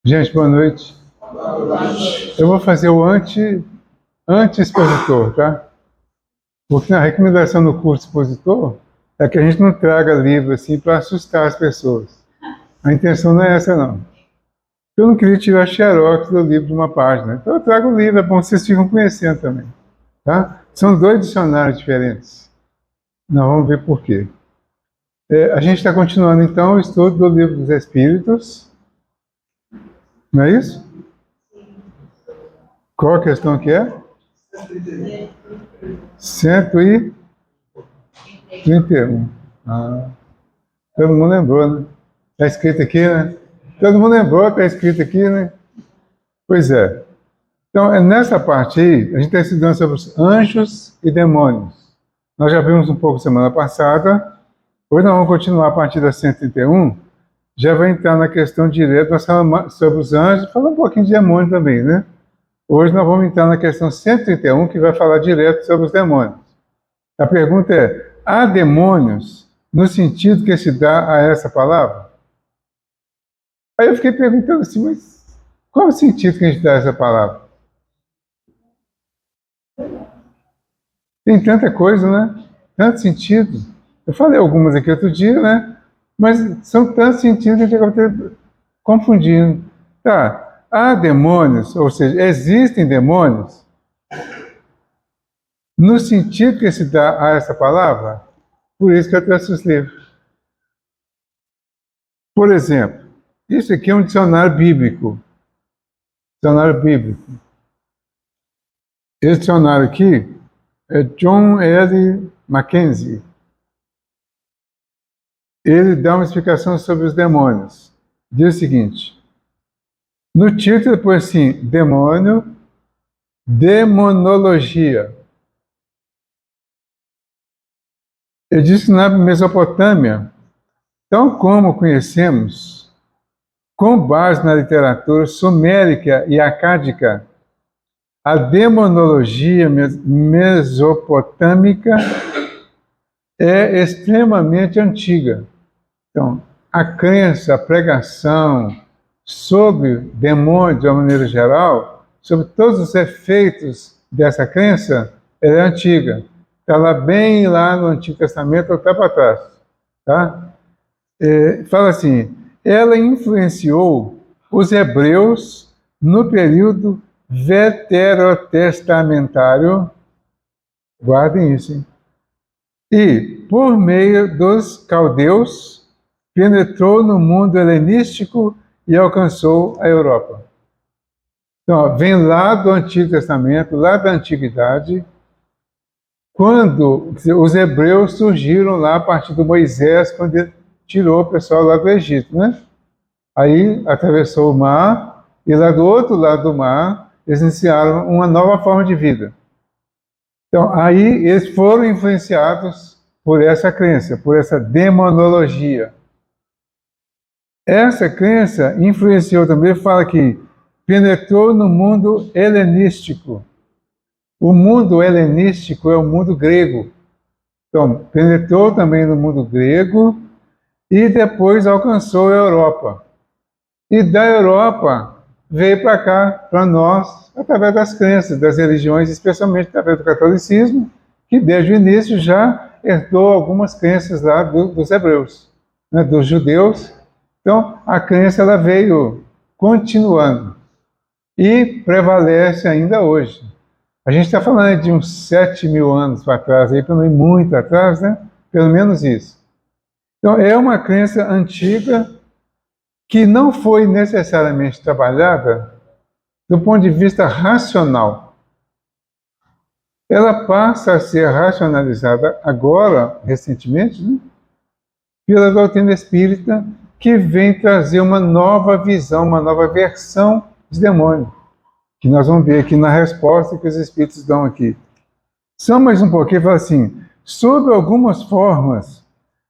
Gente, boa noite. Eu vou fazer o anti-expositor, tá? Porque na recomendação do curso expositor é que a gente não traga livro assim para assustar as pessoas. A intenção não é essa, não. Eu não queria tirar xerox do livro de uma página. Então eu trago o livro, é bom que vocês ficam conhecendo também, tá? São dois dicionários diferentes. Nós vamos ver por quê. A gente está continuando, então, o estudo do Livro dos Espíritos. Não é isso? Qual a questão que é? 131. Todo mundo lembrou, né? Está escrito aqui, né? Todo mundo lembrou, está escrito aqui, né? Pois é. Então, nessa parte aí, a gente está estudando sobre os anjos e demônios. Nós já vimos um pouco semana passada. Hoje nós vamos continuar a partir da 131. Já vai entrar na questão direta, nós falamos sobre os anjos, falando um pouquinho de demônio também, né? Hoje nós vamos entrar na questão 131, que vai falar direto sobre os demônios. A pergunta é: há demônios no sentido que se dá a essa palavra? Aí eu fiquei perguntando assim, mas qual é o sentido que a gente dá a essa palavra? Tem tanta coisa, né? Tanto sentido. Eu falei algumas aqui outro dia, né? Mas são tantos sentidos que a gente acaba confundindo. Tá, há demônios, ou seja, existem demônios no sentido que se dá a essa palavra? Por isso que eu trouxe os livros. Por exemplo, isso aqui é um dicionário bíblico. Dicionário bíblico. Esse dicionário aqui é John L. Mackenzie. Ele dá uma explicação sobre os demônios. Diz o seguinte: no título põe assim, demônio, demonologia. Ele diz que na Mesopotâmia, tal como conhecemos, com base na literatura sumérica e acádica, a demonologia mesopotâmica é extremamente antiga. Então, a crença, a pregação sobre demônios, de uma maneira geral, sobre todos os efeitos dessa crença, ela é antiga. Está lá bem lá no Antigo Testamento, até para trás. Tá? Fala assim, ela influenciou os hebreus no período veterotestamentário, guardem isso, hein? E, por meio dos caldeus, penetrou no mundo helenístico e alcançou a Europa. Então, ó, vem lá do Antigo Testamento, lá da Antiguidade, quando os hebreus surgiram lá a partir do Moisés, quando ele tirou o pessoal lá do Egito, né? Aí atravessou o mar, e lá do outro lado do mar, eles iniciaram uma nova forma de vida. Então, aí eles foram influenciados por essa crença, por essa demonologia. Essa crença influenciou também, fala que penetrou no mundo helenístico. O mundo helenístico é o mundo grego. Então, penetrou também no mundo grego e depois alcançou a Europa. E da Europa veio para cá, para nós, através das crenças, das religiões, especialmente através do catolicismo, que desde o início já herdou algumas crenças lá dos hebreus, né, dos judeus. Então, a crença ela veio continuando e prevalece ainda hoje. A gente está falando de uns 7.000 anos para trás, aí, para não ir muito atrás, né? Pelo menos isso. Então, é uma crença antiga que não foi necessariamente trabalhada do ponto de vista racional. Ela passa a ser racionalizada agora, recentemente, né? Pela doutrina espírita, que vem trazer uma nova visão, uma nova versão de demônio, que nós vamos ver aqui na resposta que os espíritos dão aqui. Só mais um pouquinho, fala assim, sob algumas formas,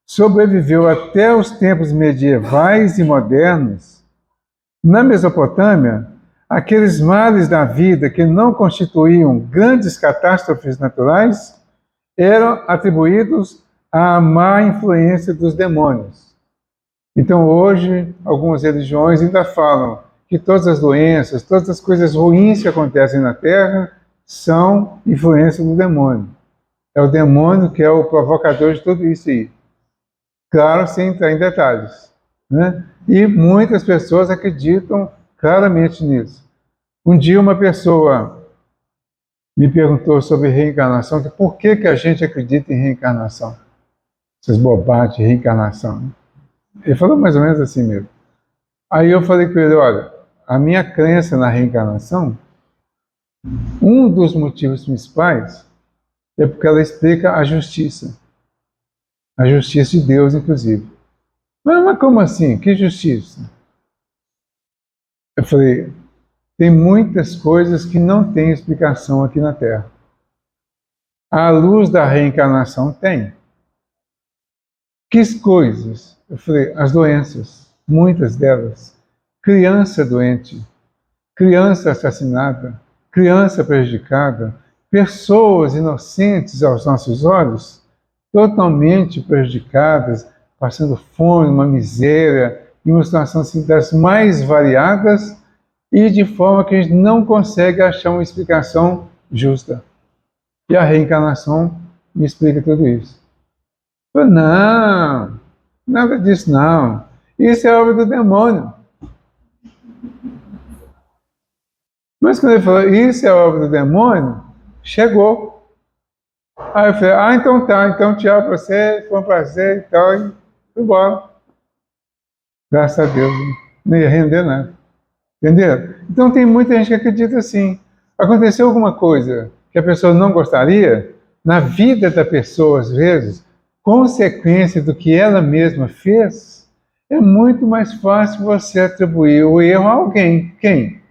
sobreviveu até os tempos medievais e modernos. Na Mesopotâmia, aqueles males da vida que não constituíam grandes catástrofes naturais eram atribuídos à má influência dos demônios. Então, hoje, algumas religiões ainda falam que todas as doenças, todas as coisas ruins que acontecem na Terra são influência do demônio. É o demônio que é o provocador de tudo isso aí. Claro, sem entrar em detalhes, né? E muitas pessoas acreditam claramente nisso. Um dia uma pessoa me perguntou sobre reencarnação, que por que a gente acredita em reencarnação? Essas bobagens de reencarnação. Né? Ele falou mais ou menos assim mesmo. Aí eu falei com ele, olha, a minha crença na reencarnação, um dos motivos principais é porque ela explica a justiça de Deus, inclusive. Mas como assim? Que justiça? Eu falei, tem muitas coisas que não têm explicação aqui na Terra. À luz da reencarnação tem. Que coisas? Eu falei, as doenças, muitas delas. Criança doente, criança assassinada, criança prejudicada, pessoas inocentes aos nossos olhos, totalmente prejudicadas, passando fome, uma miséria, em uma situação assim, das mais variadas e de forma que a gente não consegue achar uma explicação justa. E a reencarnação me explica tudo isso. Eu falei, não, nada disso não. Isso é obra do demônio. Mas quando ele falou, isso é obra do demônio, chegou. Aí eu falei, então tá, então tchau pra você, foi um prazer e tal, e fui embora. Graças a Deus, não ia render nada. Entendeu? Então tem muita gente que acredita assim. Aconteceu alguma coisa que a pessoa não gostaria, na vida da pessoa, às vezes, consequência do que ela mesma fez, é muito mais fácil você atribuir o erro a alguém. Quem?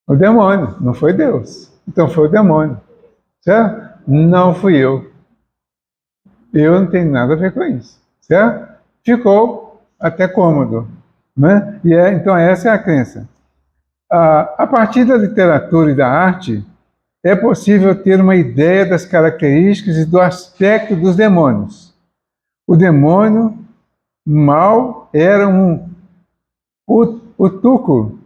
O demônio, não foi Deus. Então foi o demônio. Certo? Não fui eu. Eu não tenho nada a ver com isso. Certo? Ficou até cômodo. Né? Então essa é a crença. A partir da literatura e da arte, é possível ter uma ideia das características e do aspecto dos demônios. O demônio mau era o tuco.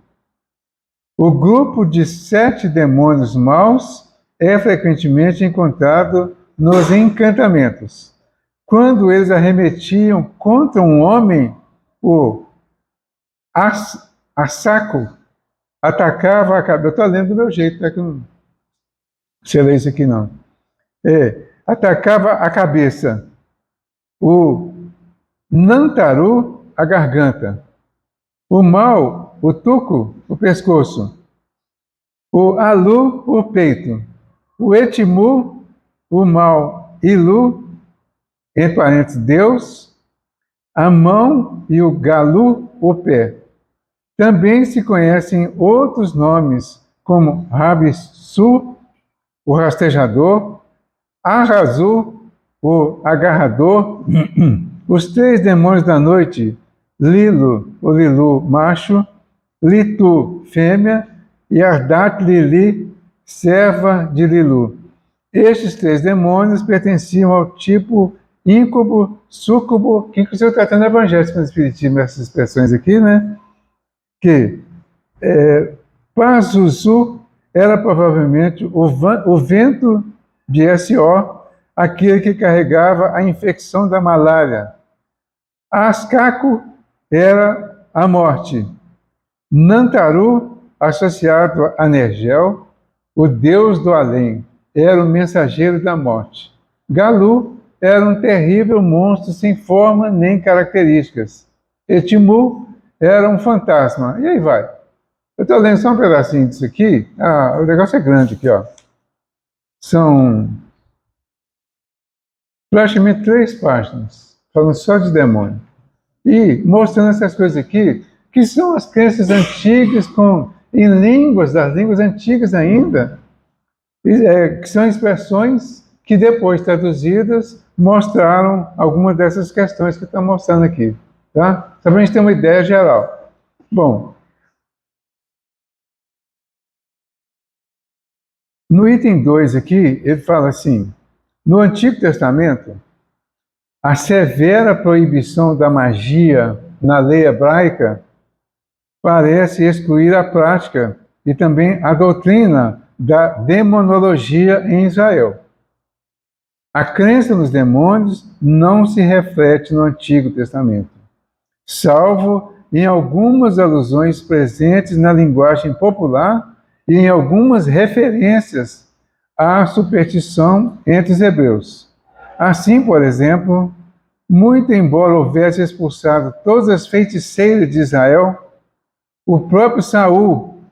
O grupo de 7 demônios maus é frequentemente encontrado nos encantamentos. Quando eles arremetiam contra um homem, o assaco atacava a cabeça. Eu estou lendo do meu jeito, tá? Que não sei ler isso aqui não. Atacava a cabeça. O nantaru, a garganta. O mal, o tuco, o pescoço. O alu, o peito. O etimu, o mal, ilu, entre parênteses, Deus. A mão e o galu, o pé. Também se conhecem outros nomes, como Rabisu, o rastejador, Arrazu, o agarrador, os 3 demônios da noite, Lilo, o Lilu macho, Litu, fêmea, e Ardat Lili, serva de Lilu. Estes 3 demônios pertenciam ao tipo íncubo, súcubo, que inclusive eu estou tratando evangelhos para o Espiritismo, essas expressões aqui, né? Que Pazuzu era provavelmente o vento de S.O., aquele que carregava a infecção da malária. Ascaco era a morte. Nantaru, associado a Nergel, o deus do além, era o mensageiro da morte. Galu era um terrível monstro sem forma nem características. Etimu era um fantasma. E aí vai. Eu estou lendo só um pedacinho disso aqui. O negócio é grande aqui, ó. São praticamente 3 páginas, falando só de demônio. E mostrando essas coisas aqui, que são as crenças antigas em línguas, das línguas antigas ainda, que são expressões que depois traduzidas mostraram algumas dessas questões que estão mostrando aqui. Tá? Só para a gente ter uma ideia geral. Bom, no item 2 aqui, ele fala assim, no Antigo Testamento, a severa proibição da magia na lei hebraica parece excluir a prática e também a doutrina da demonologia em Israel. A crença nos demônios não se reflete no Antigo Testamento, salvo em algumas alusões presentes na linguagem popular e em algumas referências à superstição entre os hebreus. Assim, por exemplo, muito embora houvesse expulsado todas as feiticeiras de Israel, o próprio Saul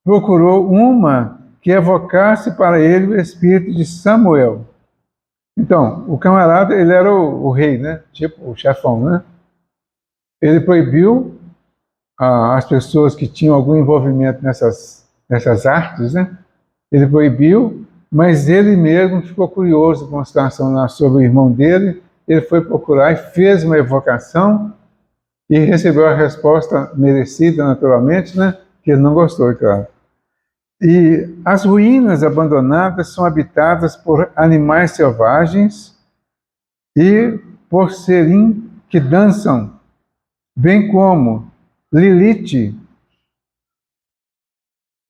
procurou uma que evocasse para ele o espírito de Samuel. Então, o camarada, ele era o rei, né? Tipo o chefão, né? Ele proibiu as pessoas que tinham algum envolvimento nessas artes, né? Ele proibiu, mas ele mesmo ficou curioso com a situação lá sobre o irmão dele. Ele foi procurar e fez uma evocação e recebeu a resposta merecida, naturalmente, né? Que ele não gostou, claro. E as ruínas abandonadas são habitadas por animais selvagens e por serim que dançam, bem como Lilith.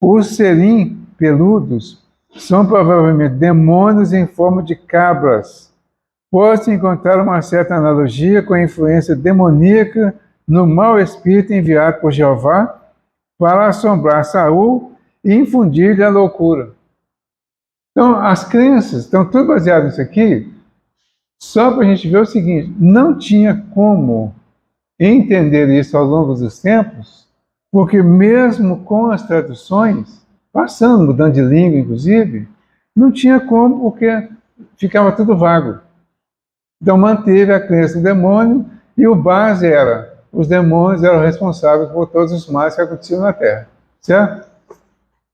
Os serim peludos são provavelmente demônios em forma de cabras. Pode-se encontrar uma certa analogia com a influência demoníaca no mau espírito enviado por Jeová para assombrar Saul e infundir-lhe a loucura. Então, as crenças estão tudo baseadas nisso aqui, só para a gente ver o seguinte: não tinha como entender isso ao longo dos tempos, porque mesmo com as traduções, passando, mudando de língua, inclusive, não tinha como, porque ficava tudo vago. Então, manteve a crença do demônio, e o base era: os demônios eram responsáveis por todos os males que aconteciam na Terra. Certo?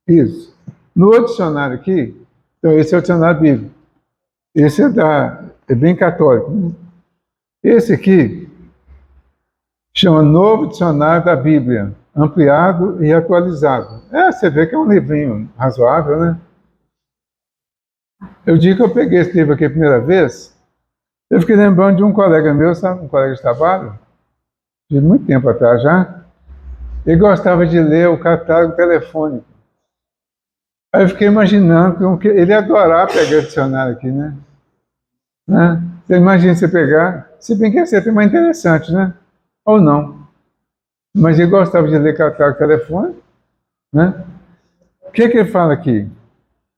Isso. No outro dicionário aqui, então esse é o dicionário bíblico. Esse é bem católico, né? Esse aqui chama Novo Dicionário da Bíblia, ampliado e atualizado. Você vê que é um livrinho razoável, né? Eu digo que eu peguei esse livro aqui a primeira vez, eu fiquei lembrando de um colega meu, sabe, um colega de trabalho, de muito tempo atrás já. Ele gostava de ler o catálogo telefônico. Aí eu fiquei imaginando que ele ia adorar pegar esse dicionário aqui, né? Você imagina você pegar, se bem que esse é até mais interessante, né? Ou não. Mas ele gostava de ler catálogo telefônico, né? O que ele fala aqui?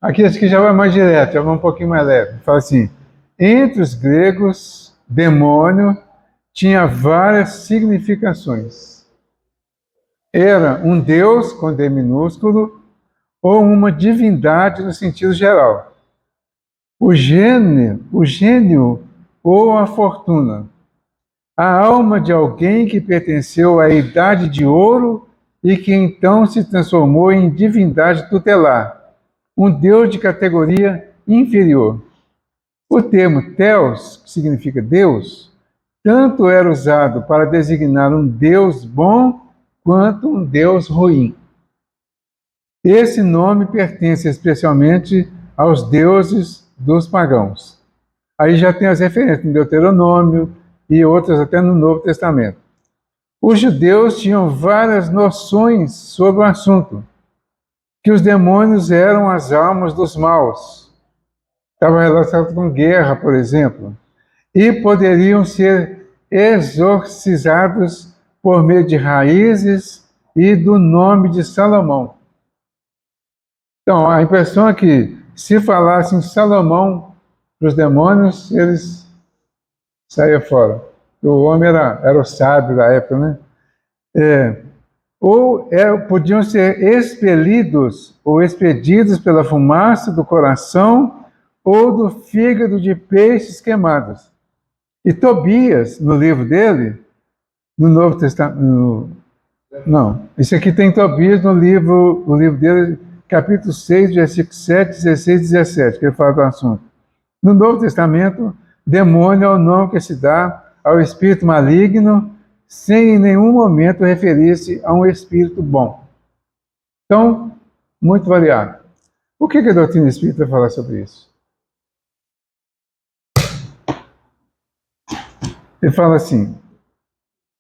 Aqui, esse aqui já vai mais direto, já vai um pouquinho mais leve. Ele fala assim: entre os gregos, demônio tinha várias significações. Era um deus, com D minúsculo, ou uma divindade no sentido geral. O gênio ou a fortuna. A alma de alguém que pertenceu à idade de ouro e que então se transformou em divindade tutelar, um deus de categoria inferior. O termo Theos, que significa Deus, tanto era usado para designar um Deus bom quanto um Deus ruim. Esse nome pertence especialmente aos deuses dos pagãos. Aí já tem as referências no Deuteronômio e outras até no Novo Testamento. Os judeus tinham várias noções sobre o assunto, que os demônios eram as almas dos maus. Estava relacionado com guerra, por exemplo, e poderiam ser exorcizados por meio de raízes e do nome de Salomão. Então, a impressão é que, se falassem Salomão para os demônios, eles saíam fora. O homem era o sábio da época, né? Podiam ser expelidos ou expedidos pela fumaça do coração ou do fígado de peixes queimados. E Tobias, no livro dele, no Novo Testamento, não, esse aqui tem Tobias no livro dele, capítulo 6, versículos 7, 16 e 17, que ele fala do assunto. No Novo Testamento, demônio é o nome que se dá ao espírito maligno, sem em nenhum momento referir-se a um espírito bom. Então, muito variado. O que a doutrina espírita vai falar sobre isso? Ele fala assim,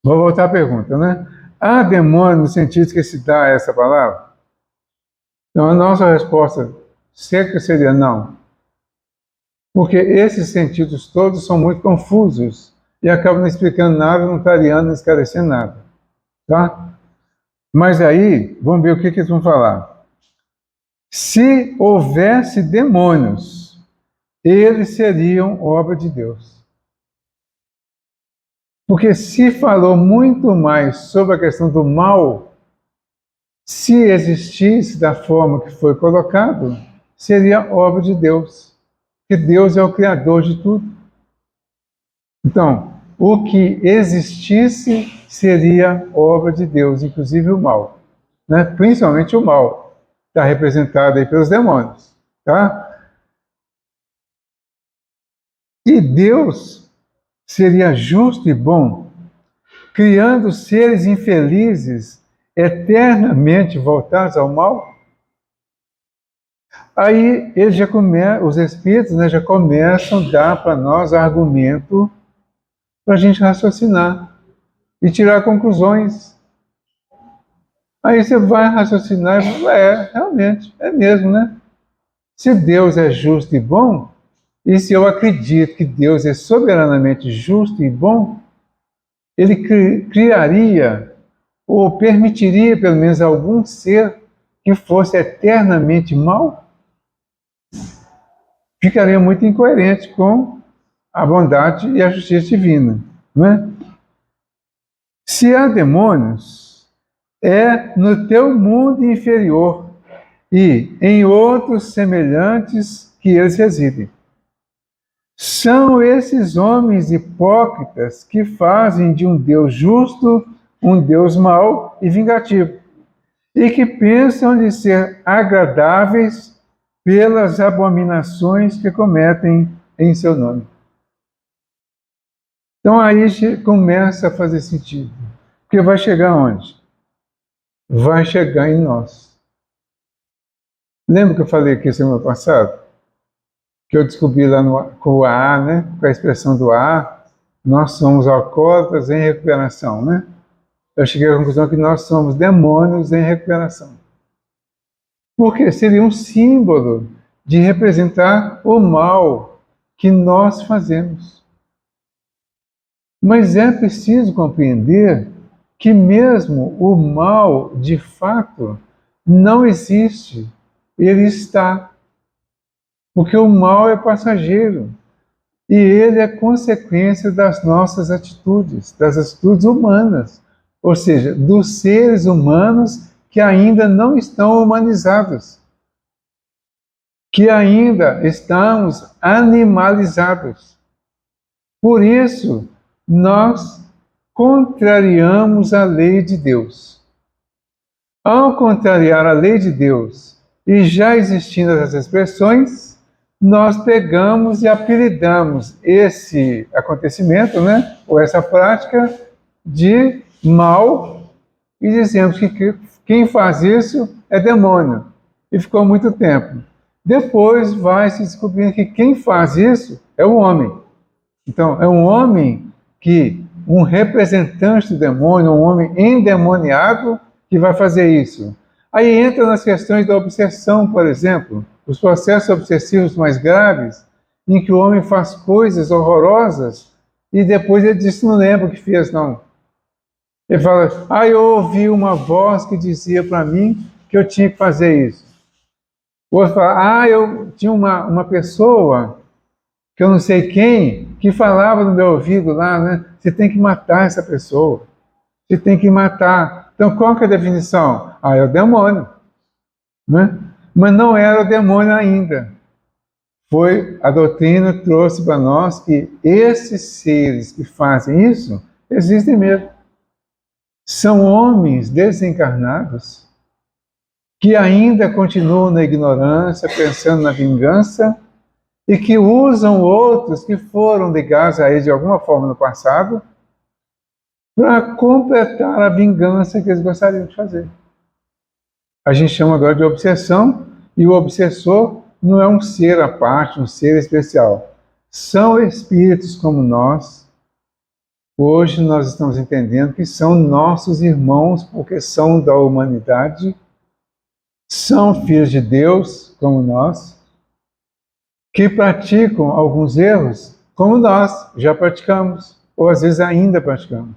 vou voltar à pergunta, né? há demônio no sentido que se dá essa palavra? Então, a nossa resposta seca seria não. Porque esses sentidos todos são muito confusos e acabam não explicando nada, não clareando, não esclarecendo nada. Tá? Mas aí, vamos ver o que eles vão falar. Se houvesse demônios, eles seriam obra de Deus. Porque se falou muito mais sobre a questão do mal, se existisse da forma que foi colocado, seria obra de Deus. Porque Deus é o Criador de tudo. Então, o que existisse seria obra de Deus, inclusive o mal. Né? Principalmente o mal, está representado aí pelos demônios. Tá? E Deus seria justo e bom, criando seres infelizes, eternamente voltados ao mal? Aí ele já os espíritos, né, já começam a dar para nós argumento para a gente raciocinar e tirar conclusões. Aí você vai raciocinar e fala, realmente, é mesmo, né? Se Deus é justo e bom, e se eu acredito que Deus é soberanamente justo e bom, ele criaria ou permitiria pelo menos algum ser que fosse eternamente mal? Ficaria muito incoerente com a bondade e a justiça divina, não é? Se há demônios, é no teu mundo inferior e em outros semelhantes que eles residem. São esses homens hipócritas que fazem de um Deus justo um Deus mau e vingativo, e que pensam de ser agradáveis pelas abominações que cometem em seu nome. Então aí começa a fazer sentido. Porque vai chegar onde? Vai chegar em nós. Lembra que eu falei aqui semana passada? Que eu descobri lá com o AA, né? Com a expressão do AA, nós somos alcoólatras em recuperação, né? Eu cheguei à conclusão que nós somos demônios em recuperação. Porque seria um símbolo de representar o mal que nós fazemos. Mas é preciso compreender que mesmo o mal, de fato, não existe. Ele está. Porque o mal é passageiro. E ele é consequência das nossas atitudes, das atitudes humanas. Ou seja, dos seres humanos que ainda não estão humanizados. Que ainda estamos animalizados. Por isso, nós contrariamos a lei de Deus. Ao contrariar a lei de Deus, e já existindo essas expressões, nós pegamos e apelidamos esse acontecimento, né, ou essa prática, de mal, e dizemos que quem faz isso é demônio. E ficou muito tempo. Depois vai se descobrindo que quem faz isso é o homem. Então, é um homem que, um representante do demônio, um homem endemoniado, que vai fazer isso. Aí entra nas questões da obsessão, por exemplo, os processos obsessivos mais graves, em que o homem faz coisas horrorosas e depois ele diz que não lembra o que fez, não. Ele fala, eu ouvi uma voz que dizia para mim que eu tinha que fazer isso. O outro fala, eu tinha uma pessoa, que eu não sei quem, que falava no meu ouvido lá, né? Você tem que matar essa pessoa. Você tem que matar. Então, qual que é a definição? É o demônio. Né? Mas não era o demônio ainda. A doutrina trouxe para nós que esses seres que fazem isso, existem mesmo. São homens desencarnados que ainda continuam na ignorância, pensando na vingança, e que usam outros que foram ligados a eles de alguma forma no passado para completar a vingança que eles gostariam de fazer. A gente chama agora de obsessão, e o obsessor não é um ser à parte, um ser especial. São espíritos como nós, Hoje nós estamos entendendo que são nossos irmãos, porque são da humanidade, são filhos de Deus, como nós, que praticam alguns erros, como nós já praticamos, ou às vezes ainda praticamos.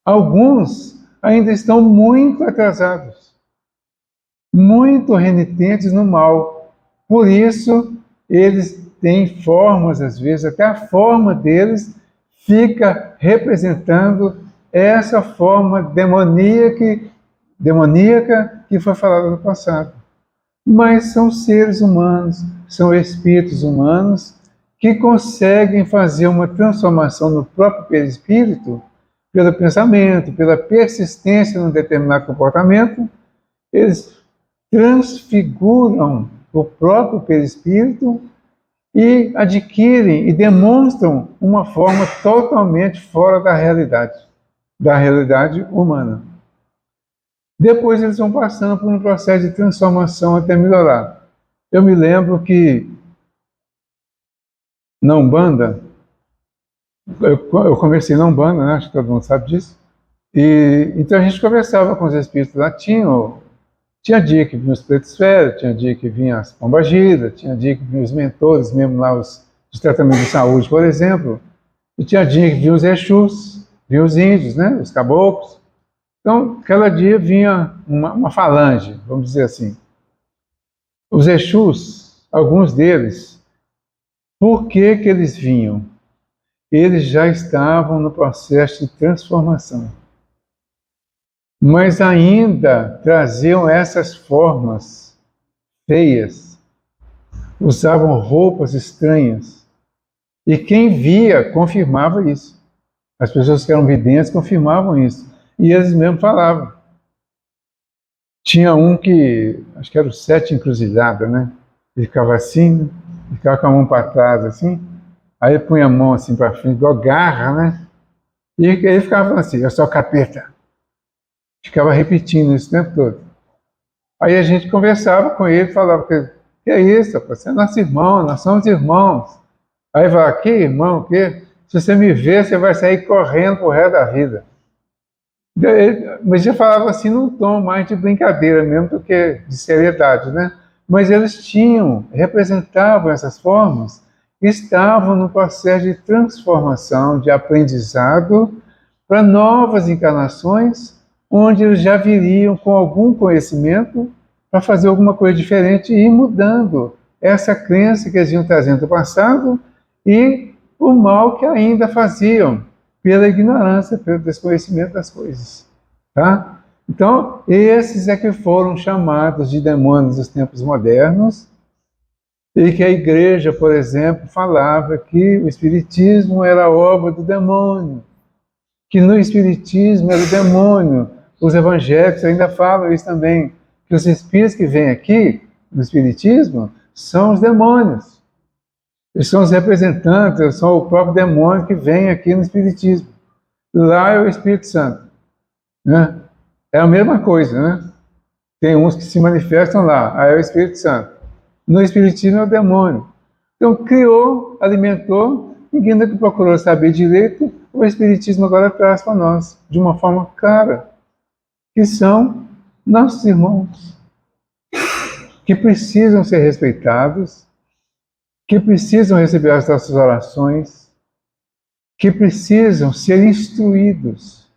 Alguns ainda estão muito atrasados, muito renitentes no mal. Por isso, eles têm formas, às vezes, até a forma deles fica representando essa forma demoníaca que foi falada no passado. Mas são seres humanos, são espíritos humanos que conseguem fazer uma transformação no próprio perispírito, pelo pensamento, pela persistência num determinado comportamento. Eles transfiguram o próprio perispírito e adquirem e demonstram uma forma totalmente fora da realidade humana. Depois eles vão passando por um processo de transformação até melhorar. Eu me lembro que na Umbanda, eu comecei na Umbanda, né? Acho que todo mundo sabe disso, e então a gente conversava com os espíritos lá, tinha dia que vinha os pretos velhos, tinha dia que vinha as pombagiras, tinha dia que vinha os mentores, mesmo lá os de tratamento de saúde, por exemplo, e tinha dia que vinha os Exus, vinha os índios, né? Os caboclos. Então, cada dia vinha uma falange, vamos dizer assim. Os Exus, alguns deles, por que que eles vinham? Eles já estavam no processo de transformação. Mas ainda traziam essas formas feias, usavam roupas estranhas. E quem via confirmava isso. As pessoas que eram videntes confirmavam isso. E eles mesmos falavam. Tinha um que, acho que era o Sete Encruzilhada, né? Ele ficava assim, ficava com a mão para trás, assim. Aí ele punha a mão assim para frente, igual garra, né? E ele ficava falando assim, eu sou o capeta. Ficava repetindo isso o tempo todo. Aí a gente conversava com ele, falava, que é isso, você é nosso irmão, nós somos irmãos. Aí ele falava, que irmão, que? Se você me ver, você vai sair correndo pro resto da vida. Mas já falava assim num tom mais de brincadeira mesmo do que de seriedade, né? Mas eles representavam essas formas, estavam no processo de transformação, de aprendizado para novas encarnações, onde eles já viriam com algum conhecimento para fazer alguma coisa diferente e ir mudando essa crença que eles iam trazendo do passado e o mal que ainda faziam pela ignorância, pelo desconhecimento das coisas. Tá? Então, esses é que foram chamados de demônios dos tempos modernos, e que a igreja, por exemplo, falava que o espiritismo era obra do demônio, que no espiritismo era o demônio. Os evangélicos ainda falam isso também, que os espíritos que vêm aqui, no espiritismo, são os demônios. Eles são os representantes, são o próprio demônio que vem aqui no espiritismo. Lá é o Espírito Santo. Né? É a mesma coisa, né? Tem uns que se manifestam lá, aí é o Espírito Santo. No espiritismo é o demônio. Então criou, alimentou, ninguém que procurou saber direito, o espiritismo agora traz para nós, de uma forma clara, que são nossos irmãos, que precisam ser respeitados, que precisam receber as nossas orações, que precisam ser instruídos.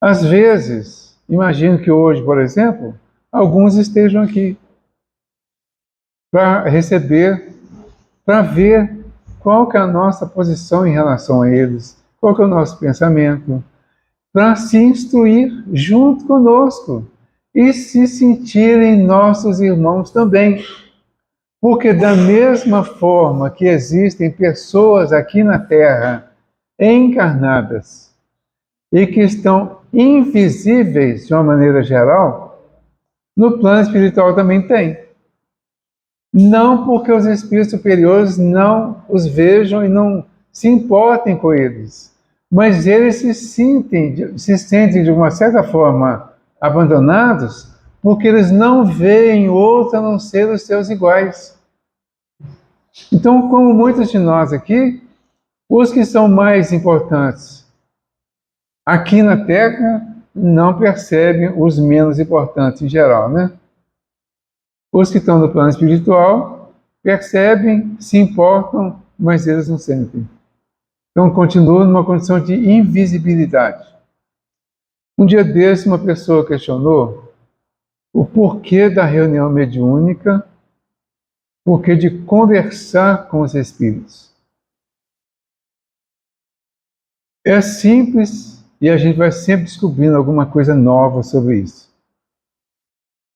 Às vezes, imagino que hoje, por exemplo, alguns estejam aqui para receber, para ver qual que é a nossa posição em relação a eles, qual que é o nosso pensamento, para se instruir junto conosco e se sentirem nossos irmãos também. Porque da mesma forma que existem pessoas aqui na Terra encarnadas e que estão invisíveis de uma maneira geral, no plano espiritual também tem. Não porque os espíritos superiores não os vejam e não se importem com eles, mas eles se sentem de uma certa forma abandonados porque eles não veem outro a não ser os seus iguais. Então, como muitos de nós aqui, Os que são mais importantes aqui na Terra não percebem os menos importantes em geral, né? Os que estão no plano espiritual percebem, se importam, mas eles não sentem. Então continuam numa condição de invisibilidade. Um dia desse, uma pessoa questionou o porquê da reunião mediúnica, porquê de conversar com os espíritos. É simples e a gente vai sempre descobrindo alguma coisa nova sobre isso.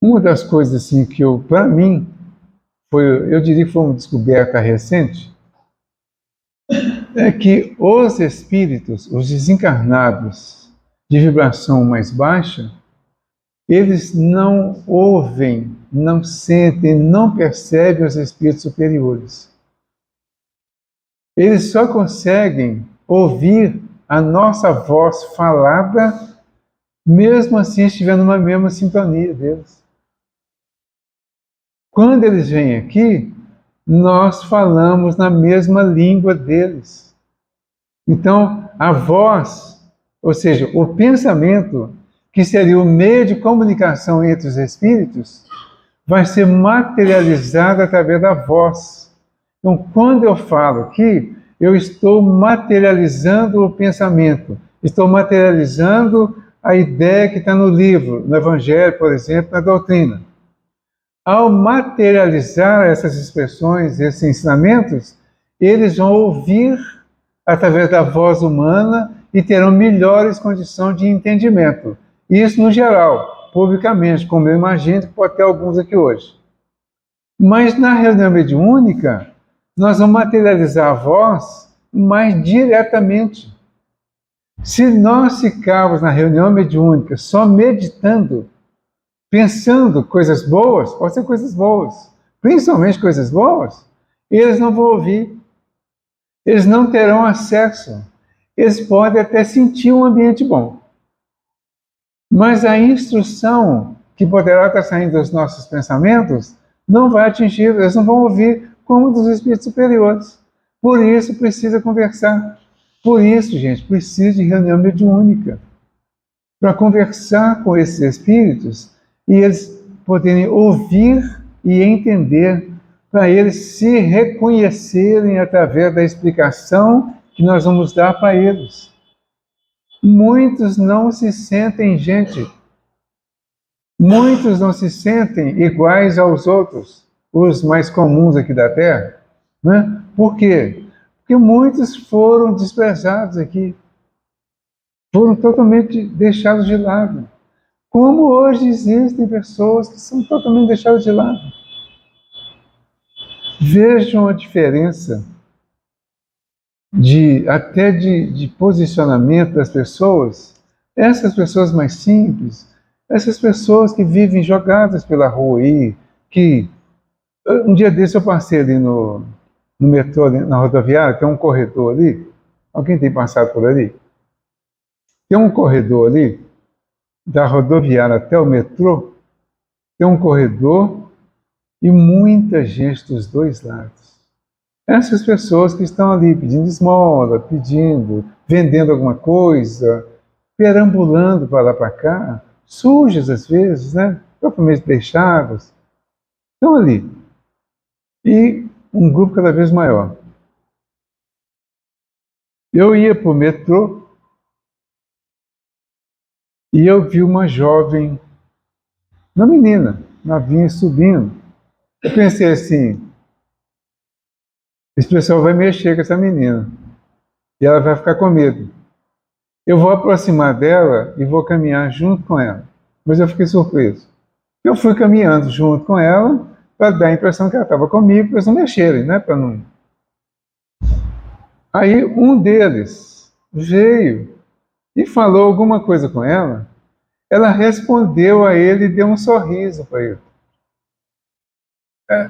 Uma das coisas assim que para mim, eu diria que foi uma descoberta recente, é que os espíritos, os desencarnados de vibração mais baixa, eles não ouvem, não sentem, não percebem os espíritos superiores. Eles só conseguem ouvir a nossa voz falada, mesmo assim estiver numa mesma sintonia deles. Quando eles vêm aqui, nós falamos na mesma língua deles. Então, a voz, ou seja, o pensamento, que seria o meio de comunicação entre os espíritos, vai ser materializado através da voz. Então, quando eu falo aqui, eu estou materializando o pensamento, estou materializando a ideia que está no livro, no Evangelho, por exemplo, na doutrina. Ao materializar essas expressões, esses ensinamentos, eles vão ouvir através da voz humana e terão melhores condições de entendimento. Isso no geral, publicamente, como eu imagino que pode ter alguns aqui hoje. Mas na reunião mediúnica, nós vamos materializar a voz mais diretamente. Se nós ficarmos na reunião mediúnica só meditando, pensando coisas boas, pode ser coisas boas, principalmente coisas boas, eles não vão ouvir, eles não terão acesso, eles podem até sentir um ambiente bom. Mas a instrução que poderá estar saindo dos nossos pensamentos não vai atingir, eles não vão ouvir como dos espíritos superiores. Por isso precisa conversar. Por isso, gente, precisa de reunião mediúnica. Para conversar com esses espíritos e eles poderem ouvir e entender, para eles se reconhecerem através da explicação que nós vamos dar para eles. Muitos não se sentem, gente, muitos não se sentem iguais aos outros, os mais comuns aqui da Terra. Né? Por quê? Porque muitos foram desprezados aqui, foram totalmente deixados de lado. Como hoje existem pessoas que são totalmente deixadas de lado. Vejam a diferença até de posicionamento das pessoas. Essas pessoas mais simples, essas pessoas que vivem jogadas pela rua aí, que um dia desse eu passei ali no metrô, na rodoviária, tem um corredor ali. Alguém tem passado por ali? Tem um corredor ali, da rodoviária até o metrô, tem um corredor e muita gente dos dois lados. Essas pessoas que estão ali pedindo esmola, pedindo, vendendo alguma coisa, perambulando para lá para cá, sujas às vezes, né? Totalmente deixadas, estão ali. E um grupo cada vez maior. Eu ia para o metrô e eu vi uma jovem, uma menina, novinha, subindo. Eu pensei assim, esse pessoal vai mexer com essa menina e ela vai ficar com medo. Eu vou aproximar dela e vou caminhar junto com ela. Mas eu fiquei surpreso. Eu fui caminhando junto com ela para dar a impressão que ela estava comigo, para eles não mexerem, né? Para não... Aí um deles veio e falou alguma coisa com ela. Ela respondeu a ele e deu um sorriso para ele.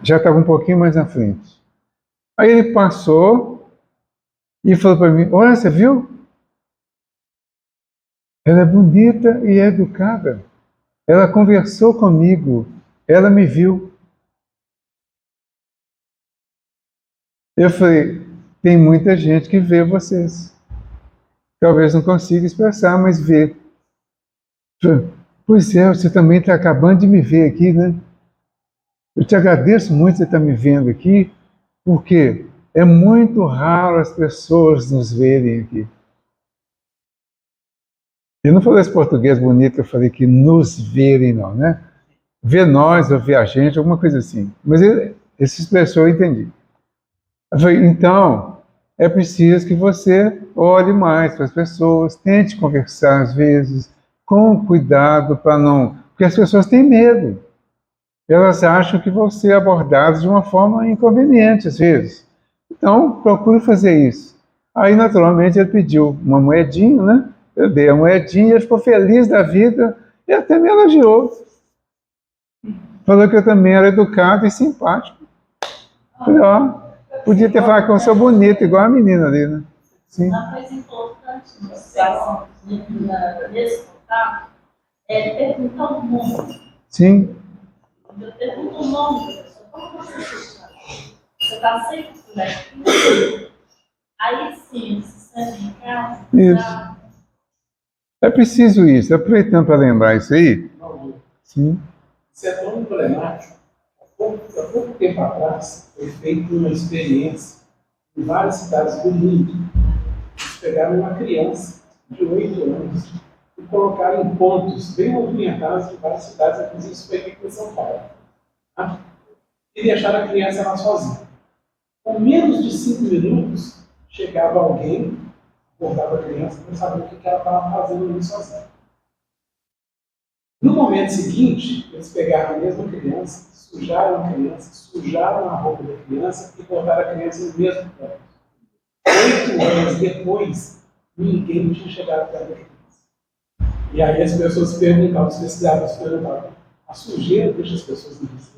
Já estava um pouquinho mais na frente. Aí ele passou e falou para mim: olha, você viu? Ela é bonita e é educada. Ela conversou comigo, ela me viu. Eu falei, tem muita gente que vê vocês. Talvez não consiga expressar, mas vê. Pois é, você também está acabando de me ver aqui, né? Eu te agradeço muito você estar me vendo aqui, porque é muito raro as pessoas nos verem aqui. Eu não falei esse português bonito, eu falei que nos verem, não, né? Ver nós, ou ver a gente, alguma coisa assim. Mas essa expressão eu entendi. Eu falei, então, é preciso que você olhe mais para as pessoas, tente conversar às vezes, com cuidado para não... Porque as pessoas têm medo. Elas acham que vão ser abordadas de uma forma inconveniente, às vezes. Então, procure fazer isso. Aí, naturalmente, ele pediu uma moedinha, né? Eu dei a moedinha, ele ficou feliz da vida e até me elogiou. Falou que eu também era educado e simpático. Falei, ó, podia ter falado que eu sou bonito, igual a menina ali, né? Sim. Uma coisa importante nesse contato é perguntar o nome. Sim. Eu pergunto o nome da pessoa. Como você está? Você está sempre por aqui? Aí sim, você se sente em casa. Isso. É preciso isso. Aproveitando para lembrar isso aí. Sim. Isso é tão emblemático. Há pouco tempo atrás, foi feita uma experiência em várias cidades do mundo. Eles pegaram uma criança de 8 anos e colocaram em pontos bem movimentados de várias cidades, inclusive isso foi feito em São Paulo. Tá? E deixaram a criança lá sozinha. Com menos de 5 minutos, chegava alguém, abordava a criança para saber o que ela estava fazendo ali sozinha. No momento seguinte, eles pegaram a mesma criança, sujaram a criança, sujaram a roupa da criança e botaram a criança no mesmo ponto. 8 anos depois, ninguém tinha chegado perto da criança. E aí as pessoas se perguntavam, os pesquisadores se perguntavam, a sujeira deixa as pessoas invisíveis?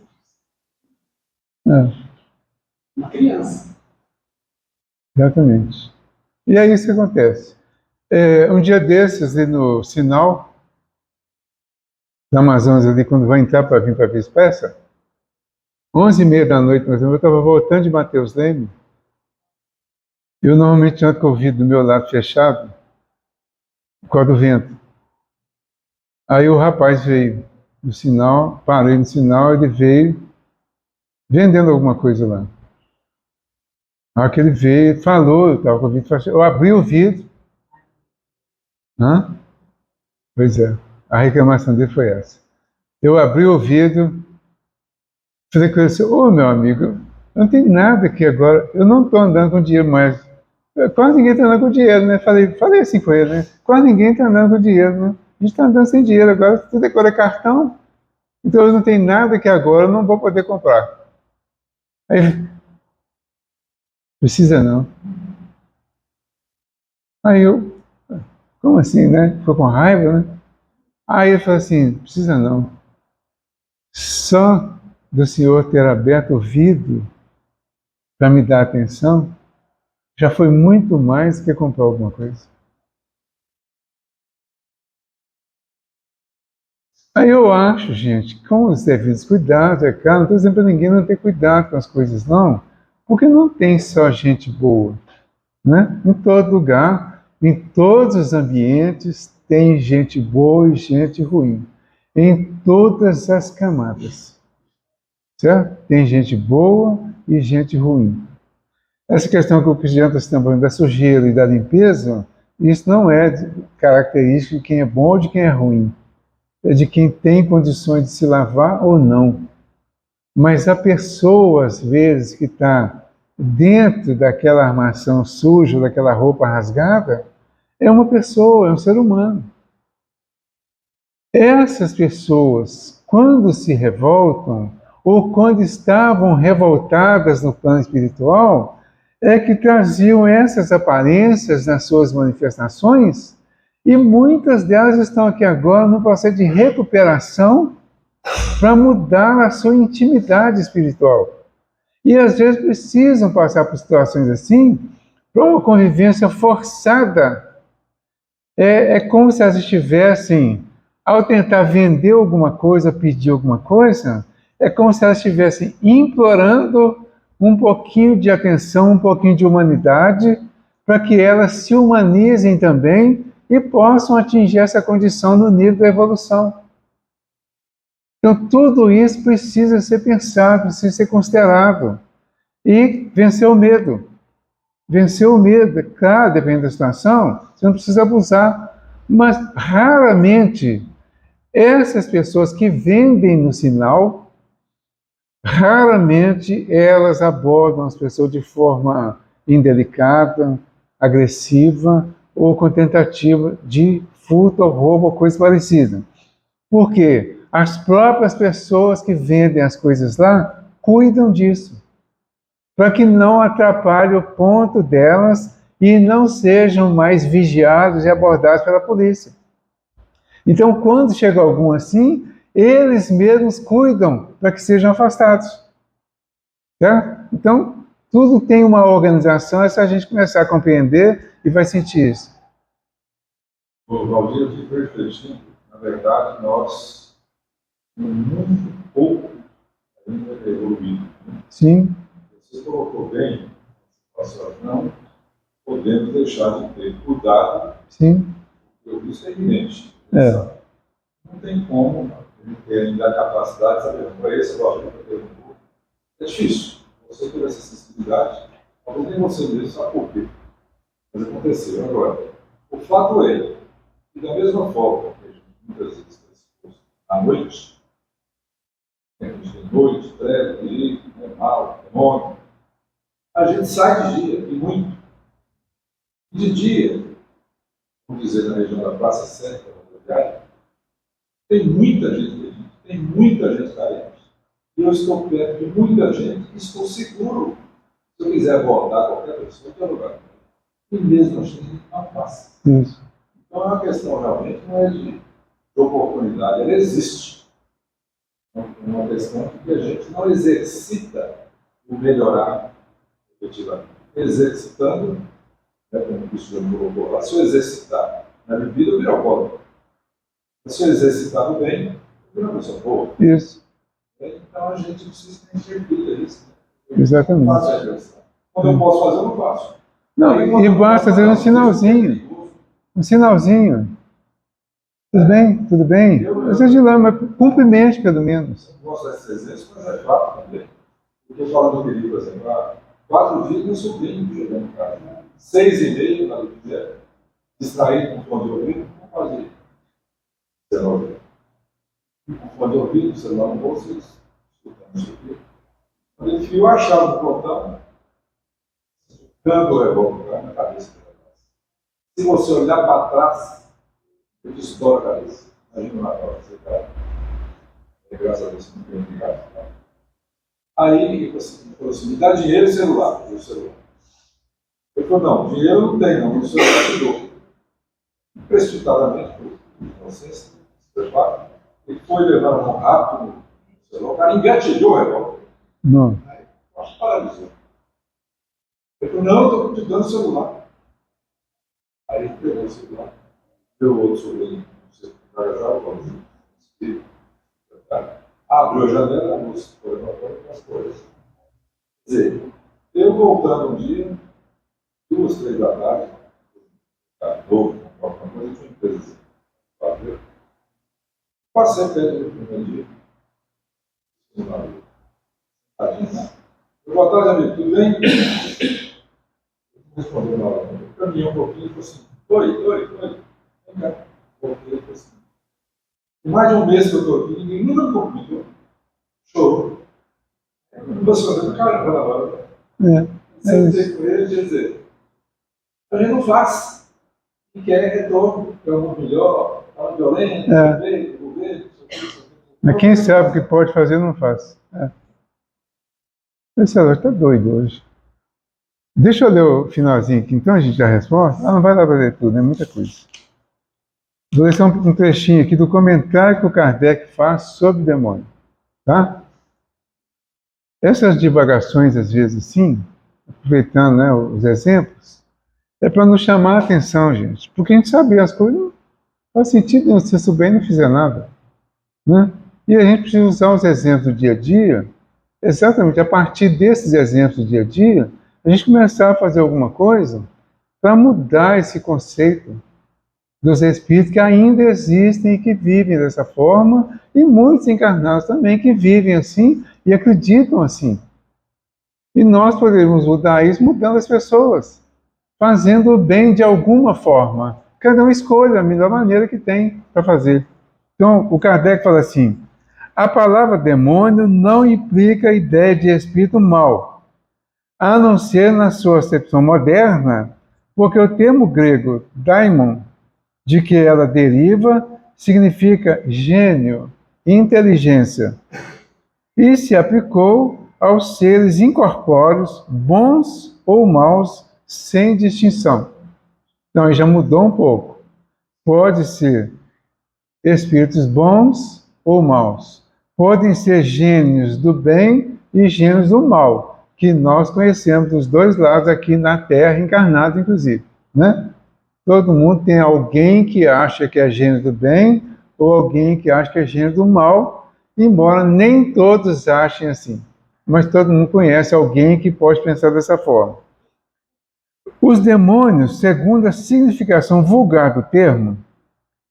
Uma criança. Exatamente. E é isso que acontece. Um dia desses, ali no sinal da Amazonas, ali, quando vai entrar para vir para a Expressa, 11h30 da noite, mais ou menos, eu estava voltando de Mateus Leme. Eu normalmente ando com o vidro do meu lado fechado, por causa do vento. Aí o rapaz veio no sinal, parei no sinal, ele veio vendendo alguma coisa lá. A hora que ele veio, falou, eu estava com o vidro fechado, eu abri o vidro. Hã? Pois é, a reclamação dele foi essa. Eu abri o vidro, falei com ele assim, ô meu amigo, eu não tenho nada aqui agora, eu não estou andando com dinheiro mais. Quase ninguém está andando com dinheiro, né? Falei assim com ele, né? Quase ninguém está andando com dinheiro, né? A gente está andando sem dinheiro agora, tudo agora é cartão, então eu não tenho nada que agora eu não vou poder comprar. Aí ele, precisa não. Aí eu, como assim, né? Ficou com raiva, né? Aí ele falou assim, precisa não. Só do senhor ter aberto o vidro para me dar atenção, já foi muito mais que comprar alguma coisa. Aí eu acho, gente, com os devidos cuidados, é claro, não estou dizendo para ninguém não ter cuidado com as coisas, não, porque não tem só gente boa, né? Em todo lugar, em todos os ambientes, tem gente boa e gente ruim, em todas as camadas, certo? Tem gente boa e gente ruim. Essa questão que o Cristiano está falando da sujeira e da limpeza, isso não é característica de quem é bom ou de quem é ruim. É de quem tem condições de se lavar ou não. Mas a pessoa, às vezes, que está dentro daquela armação suja, daquela roupa rasgada, é uma pessoa, é um ser humano. Essas pessoas, quando se revoltam, ou quando estavam revoltadas no plano espiritual, é que traziam essas aparências nas suas manifestações, e muitas delas estão aqui agora no processo de recuperação para mudar a sua intimidade espiritual. E às vezes precisam passar por situações assim, para uma convivência forçada. É como se elas estivessem, ao tentar vender alguma coisa, pedir alguma coisa, é como se elas estivessem implorando um pouquinho de atenção, um pouquinho de humanidade, para que elas se humanizem também e possam atingir essa condição no nível da evolução. Então, tudo isso precisa ser pensado, precisa ser considerado. E vencer o medo. Vencer o medo, claro, dependendo da situação, você não precisa abusar. Mas, raramente, essas pessoas que vendem no sinal, raramente elas abordam as pessoas de forma indelicada, agressiva ou com tentativa de furto ou roubo ou coisa parecida. Por quê? As próprias pessoas que vendem as coisas lá cuidam disso, para que não atrapalhe o ponto delas e não sejam mais vigiados e abordados pela polícia. Então, quando chega algum assim, eles mesmos cuidam para que sejam afastados. Tá? Então, tudo tem uma organização, é só a gente começar a compreender e vai sentir isso. O Valdir, eu fico refletindo, na verdade, nós, muito pouco, ainda evoluído. Sim. Você colocou bem, não podemos deixar de ter cuidado, sim. porque isso é evidente. É. Não tem como ter ainda a capacidade de saber, para esse Valdir, para ter um pouco. É difícil. Você ter essa sensibilidade, talvez nem você mesmo sabe por quê. Mas aconteceu. Agora, o fato é que, da mesma forma que a gente muitas vezes está exposto à noite, a gente tem noite, treva, perigo, mal, demônio, a gente sai de dia, e muito. E de dia, vamos dizer, na região da Praça Sete, tem muita gente, tem muita gente carente. E eu estou perto de muita gente e estou seguro. Se eu quiser abordar qualquer pessoa, eu lugar. E mesmo assim, não passa. Isso. Então, é uma questão realmente não é de oportunidade, ela existe. É uma questão que a gente não exercita o melhorar efetivamente. Exercitando, como o Cristo já colocou lá, se eu exercitar na bebida, eu viro alcoólatra. Se eu exercitar no bem, eu viro uma pessoa boa. Isso. Então a gente precisa ter isso. Exatamente. Não faço a gestão. Quando eu posso fazer, eu não faço. Não, e basta fazer um sinalzinho. Um sinalzinho. Tudo bem? Tudo bem? Você de lá, mas cumprimente pelo menos. Eu gosto desse exercício, mas é fato também. Eu estou falando do perigo, por exemplo, 4 dias meu sobrinho jogando em casa. 6,5 na quiser, distraído com fone de ouvido, não fazia. Com fone de ouvido, celular no bolso, escutando isso aqui. Quando ele viu, achava no portão, dando o revólver na cabeça dele. Se você olhar para trás, ele estoura a cabeça. Imagina na hora, você está. Graças a Deus, não tem obrigado. Aí ele falou assim: me dá dinheiro e celular. E o celular. Ele falou: não, dinheiro não tem, não, o celular te dou. Precipitadamente, você se prepara. Ele foi levar a mão rápido no celular, o cara engatilhou o revólver. Não. Aí, acho que paralisou. Ele falou: não, eu estou te dando o celular. Aí ele pegou o celular, deu o outro sobrinho, abriu a janela, a luz foi para fora com as coisas. Quer dizer, eu voltando um dia, 2, 3 da tarde, novo, alguma coisa, tinha uma empresa assim, passei perto do primeiro dia. Boa tarde, amigo, tudo bem? Respondeu na hora. Eu caminhei um pouquinho e falei assim: oi. Vem cá. Voltei e falei assim: mais de um mês que eu estou aqui, ninguém nunca me cumprimentou. Chorou. Não posso fazer caramba na hora. Sentei com ele, quer dizer, a gente não faz. E quer retorno, quer um melhor, está violento, governo. Mas quem sabe o que pode fazer, não faz. Esse celular está doido hoje. Deixa eu ler o finalzinho aqui, então a gente dá a resposta. Não vai dar para ler tudo, é muita coisa. Vou ler só um trechinho aqui do comentário que o Kardec faz sobre o demônio. Tá? Essas divagações, às vezes, assim, aproveitando, né, os exemplos, é para nos chamar a atenção, gente. Porque a gente sabe, as coisas não faz sentido se você souber e não fizer nada. Né? E a gente precisa usar os exemplos do dia a dia exatamente a partir desses exemplos do dia a dia, a gente começar a fazer alguma coisa para mudar esse conceito dos espíritos que ainda existem e que vivem dessa forma, e muitos encarnados também que vivem assim e acreditam assim. E nós podemos mudar isso mudando as pessoas, fazendo o bem de alguma forma. Cada um escolhe a melhor maneira que tem para fazer. Então, o Kardec fala assim: a palavra demônio não implica a ideia de espírito mau, a não ser na sua acepção moderna, porque o termo grego daimon, de que ela deriva, significa gênio, inteligência, e se aplicou aos seres incorpóreos, bons ou maus, sem distinção. Então, já mudou um pouco. Pode ser espíritos bons ou maus. Podem ser gênios do bem e gênios do mal, que nós conhecemos dos dois lados aqui na Terra, encarnado inclusive, né? Todo mundo tem alguém que acha que é gênio do bem ou alguém que acha que é gênio do mal, embora nem todos achem assim. Mas todo mundo conhece alguém que pode pensar dessa forma. Os demônios, segundo a significação vulgar do termo,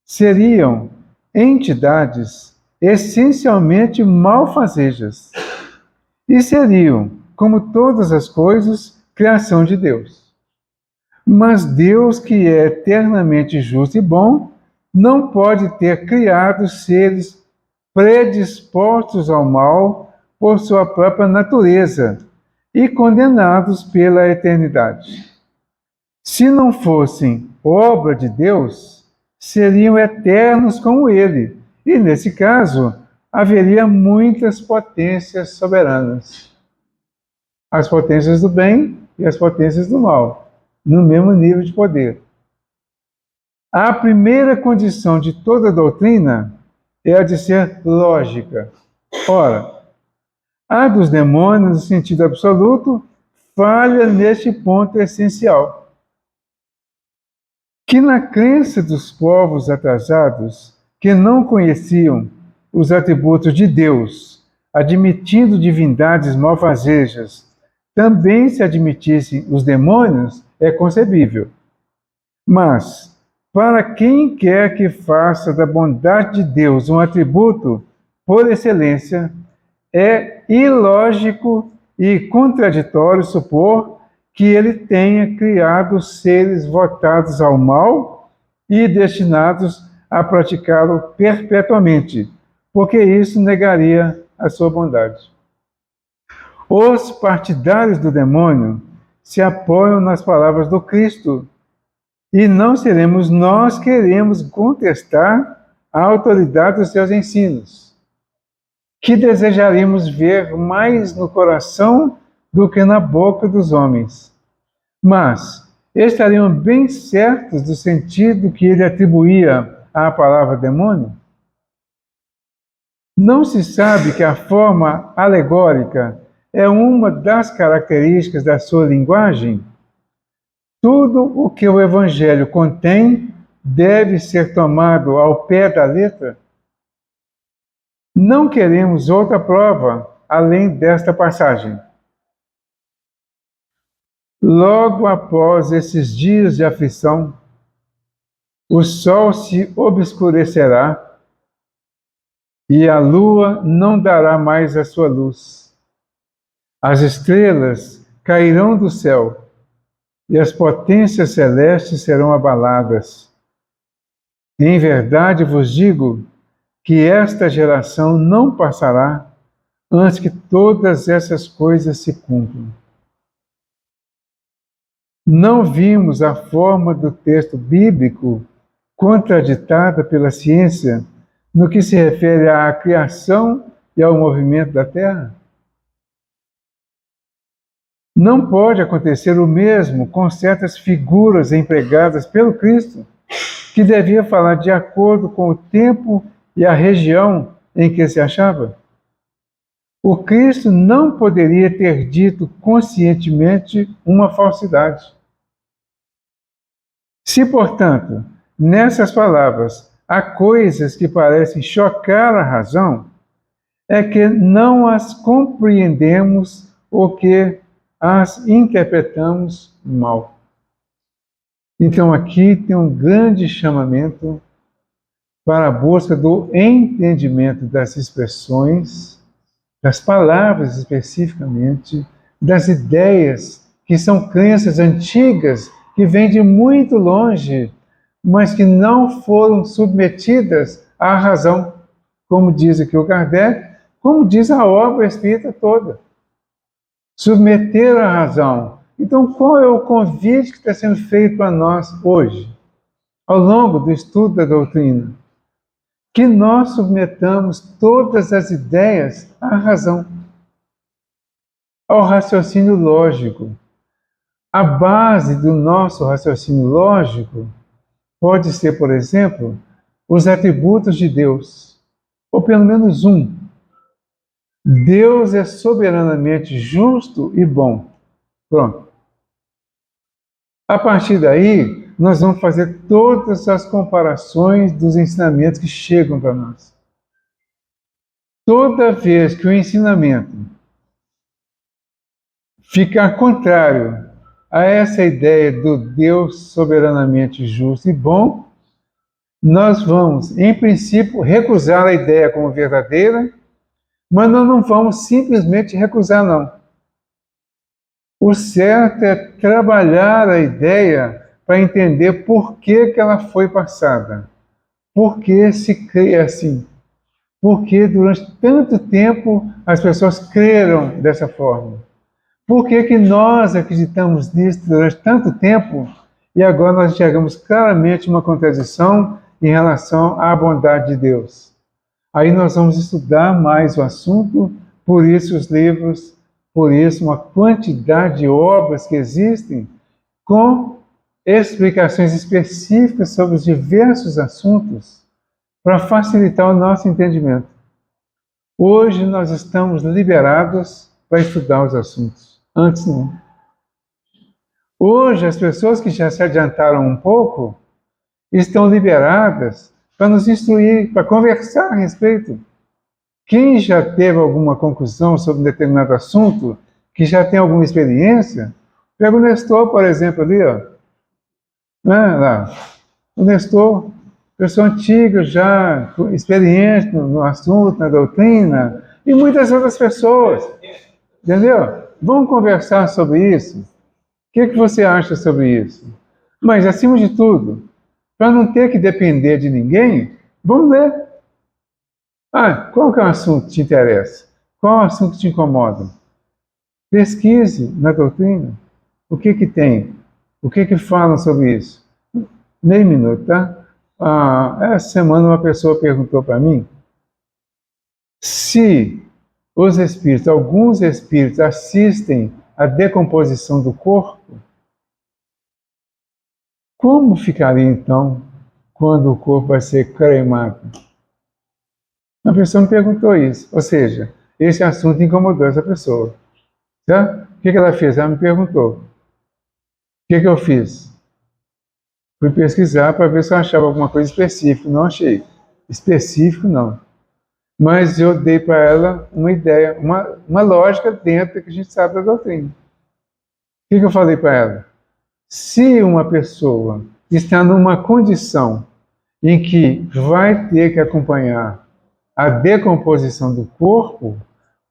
seriam entidades essencialmente malfazejas e seriam, como todas as coisas, criação de Deus. Mas Deus, que é eternamente justo e bom, não pode ter criado seres predispostos ao mal por sua própria natureza e condenados pela eternidade. Se não fossem obra de Deus, seriam eternos como ele, e nesse caso haveria muitas potências soberanas. As potências do bem e as potências do mal, no mesmo nível de poder. A primeira condição de toda doutrina é a de ser lógica. Ora, a dos demônios, no sentido absoluto, falha neste ponto essencial. Que na crença dos povos atrasados, que não conheciam os atributos de Deus, admitindo divindades malfazejas, também se admitissem os demônios, é concebível. Mas, para quem quer que faça da bondade de Deus um atributo por excelência, é ilógico e contraditório supor que ele tenha criado seres votados ao mal e destinados a praticá-lo perpetuamente, porque isso negaria a sua bondade. Os partidários do demônio se apoiam nas palavras do Cristo, e não seremos nós que queremos contestar a autoridade dos seus ensinos, que desejaríamos ver mais no coração do que na boca dos homens. Mas estariam bem certos do sentido que ele atribuía à palavra demônio? Não se sabe que a forma alegórica é uma das características da sua linguagem? Tudo o que o Evangelho contém deve ser tomado ao pé da letra? Não queremos outra prova além desta passagem. Logo após esses dias de aflição, o sol se obscurecerá e a lua não dará mais a sua luz. As estrelas cairão do céu e as potências celestes serão abaladas. Em verdade vos digo que esta geração não passará antes que todas essas coisas se cumpram. Não vimos a forma do texto bíblico contraditada pela ciência no que se refere à criação e ao movimento da Terra? Não pode acontecer o mesmo com certas figuras empregadas pelo Cristo, que devia falar de acordo com o tempo e a região em que se achava? O Cristo não poderia ter dito conscientemente uma falsidade. Se, portanto, nessas palavras há coisas que parecem chocar a razão, é que não as compreendemos ou que as interpretamos mal. Então aqui tem um grande chamamento para a busca do entendimento das expressões, das palavras especificamente, das ideias que são crenças antigas, que vêm de muito longe, mas que não foram submetidas à razão, como diz aqui o Kardec, como diz a obra espírita toda. Submeter à razão. Então, qual é o convite que está sendo feito para nós hoje, ao longo do estudo da doutrina? Que nós submetamos todas as ideias à razão, ao raciocínio lógico. A base do nosso raciocínio lógico pode ser, por exemplo, os atributos de Deus, ou pelo menos um. Deus é soberanamente justo e bom. Pronto. A partir daí, nós vamos fazer todas as comparações dos ensinamentos que chegam para nós. Toda vez que o ensinamento ficar contrário a essa ideia do Deus soberanamente justo e bom, nós vamos, em princípio, recusar a ideia como verdadeira, mas nós não vamos simplesmente recusar, não. O certo é trabalhar a ideia para entender por que ela foi passada, por que se crê assim, por que durante tanto tempo as pessoas creram dessa forma, por que nós acreditamos nisso durante tanto tempo e agora nós enxergamos claramente uma contradição em relação à bondade de Deus. Aí nós vamos estudar mais o assunto, por isso os livros, por isso uma quantidade de obras que existem com explicações específicas sobre os diversos assuntos para facilitar o nosso entendimento. Hoje nós estamos liberados para estudar os assuntos. Antes não. Hoje as pessoas que já se adiantaram um pouco estão liberadas para nos instruir, para conversar a respeito. Quem já teve alguma conclusão sobre um determinado assunto, que já tem alguma experiência, pega o Nestor, por exemplo, ali, ó. Lá. O Nestor, pessoa antiga já, experiente no assunto, na doutrina, e muitas outras pessoas. Entendeu? Vamos conversar sobre isso. O que você acha sobre isso? Mas, acima de tudo, para não ter que depender de ninguém, vamos ler. Qual que é o assunto que te interessa? Qual é o assunto que te incomoda? Pesquise na doutrina. O que tem? O que falam sobre isso? Meio minuto, tá? Essa semana uma pessoa perguntou para mim se os espíritos, alguns espíritos assistem à decomposição do corpo, como ficaria então quando o corpo vai ser cremado? A pessoa me perguntou isso. Ou seja, esse assunto incomodou essa pessoa. Tá? O que ela fez? Ela me perguntou. O que eu fiz? Fui pesquisar para ver se eu achava alguma coisa específica. Não achei. Específico, não. Mas eu dei para ela uma ideia, uma lógica dentro que a gente sabe da doutrina. O que eu falei para ela? Se uma pessoa está numa condição em que vai ter que acompanhar a decomposição do corpo,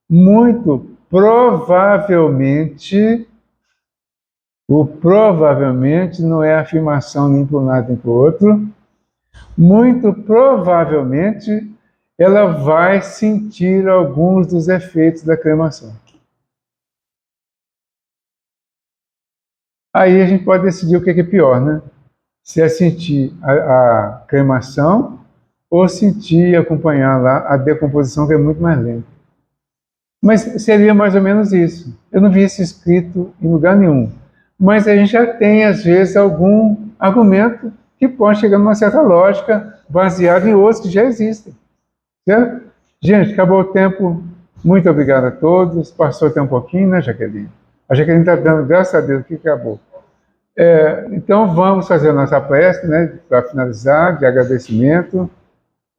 muito provavelmente, o provavelmente não é afirmação nem para um lado nem para o outro, muito provavelmente ela vai sentir alguns dos efeitos da cremação. Aí a gente pode decidir o que é pior, né? Se é sentir a cremação ou sentir e acompanhar lá a decomposição, que é muito mais lenta. Mas seria mais ou menos isso. Eu não vi isso escrito em lugar nenhum. Mas a gente já tem, às vezes, algum argumento que pode chegar numa certa lógica baseado em outros que já existem. Certo? Gente, acabou o tempo. Muito obrigado a todos. Passou até um pouquinho, né, Jaqueline? A Jaqueline está dando, graças a Deus, que acabou. Então, vamos fazer a nossa prece, né, para finalizar, de agradecimento,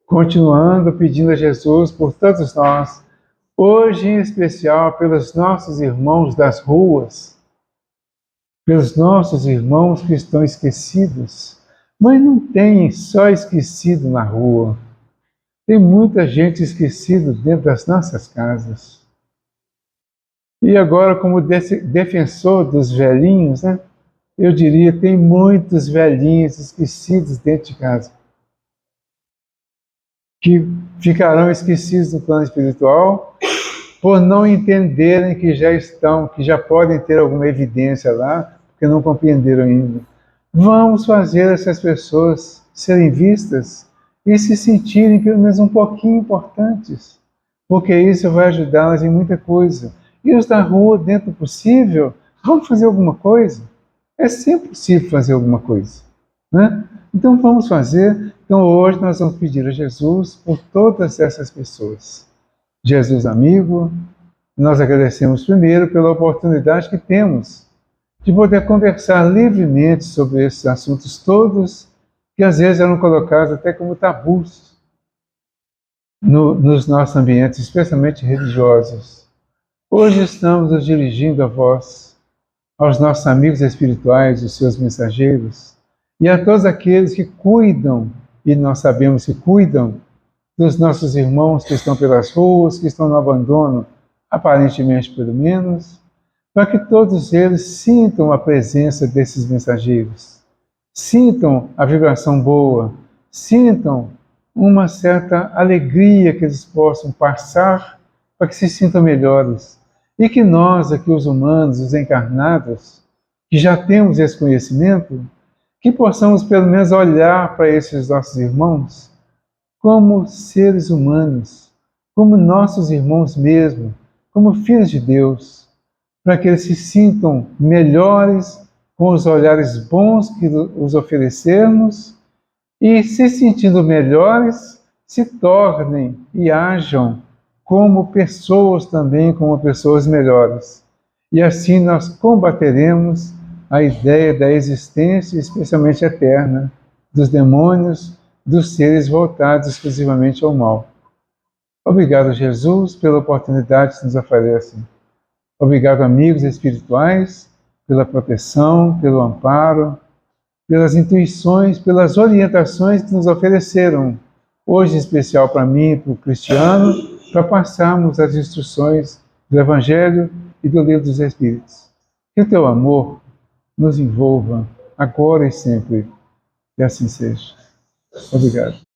continuando pedindo a Jesus por todos nós, Hoje, em especial, pelos nossos irmãos das ruas, pelos nossos irmãos que estão esquecidos. Mas não tem só esquecido na rua. Tem muita gente esquecida dentro das nossas casas. E agora, como defensor dos velhinhos, né, eu diria, tem muitos velhinhos esquecidos dentro de casa, que ficarão esquecidos no plano espiritual por não entenderem que já estão, que já podem ter alguma evidência lá, porque não compreenderam ainda. Vamos fazer essas pessoas serem vistas e se sentirem pelo menos um pouquinho importantes, porque isso vai ajudá-las em muita coisa. E os da rua, dentro do possível, vamos fazer alguma coisa. É sempre possível fazer alguma coisa, né? Então vamos fazer. Então hoje nós vamos pedir a Jesus por todas essas pessoas. Jesus amigo, nós agradecemos primeiro pela oportunidade que temos de poder conversar livremente sobre esses assuntos todos, que às vezes eram colocados até como tabus nos nossos ambientes, especialmente religiosos. Hoje estamos nos dirigindo a vós, aos nossos amigos espirituais, os seus mensageiros, e a todos aqueles que cuidam, e nós sabemos que cuidam, dos nossos irmãos que estão pelas ruas, que estão no abandono, aparentemente pelo menos, para que todos eles sintam a presença desses mensageiros, sintam a vibração boa, sintam uma certa alegria que eles possam passar para que se sintam melhores. E que nós, aqui os humanos, os encarnados, que já temos esse conhecimento, que possamos pelo menos olhar para esses nossos irmãos como seres humanos, como nossos irmãos mesmo, como filhos de Deus, para que eles se sintam melhores com os olhares bons que os oferecermos e, se sentindo melhores, se tornem e ajam como pessoas também, como pessoas melhores. E assim nós combateremos a ideia da existência, especialmente eterna, dos demônios, dos seres voltados exclusivamente ao mal. Obrigado, Jesus, pela oportunidade que nos oferece. Obrigado, amigos espirituais, pela proteção, pelo amparo, pelas intuições, pelas orientações que nos ofereceram, hoje em especial para mim e para o Cristiano, para passarmos as instruções do Evangelho e do Livro dos Espíritos. Que o teu amor nos envolva agora e sempre. Que assim seja. Obrigado.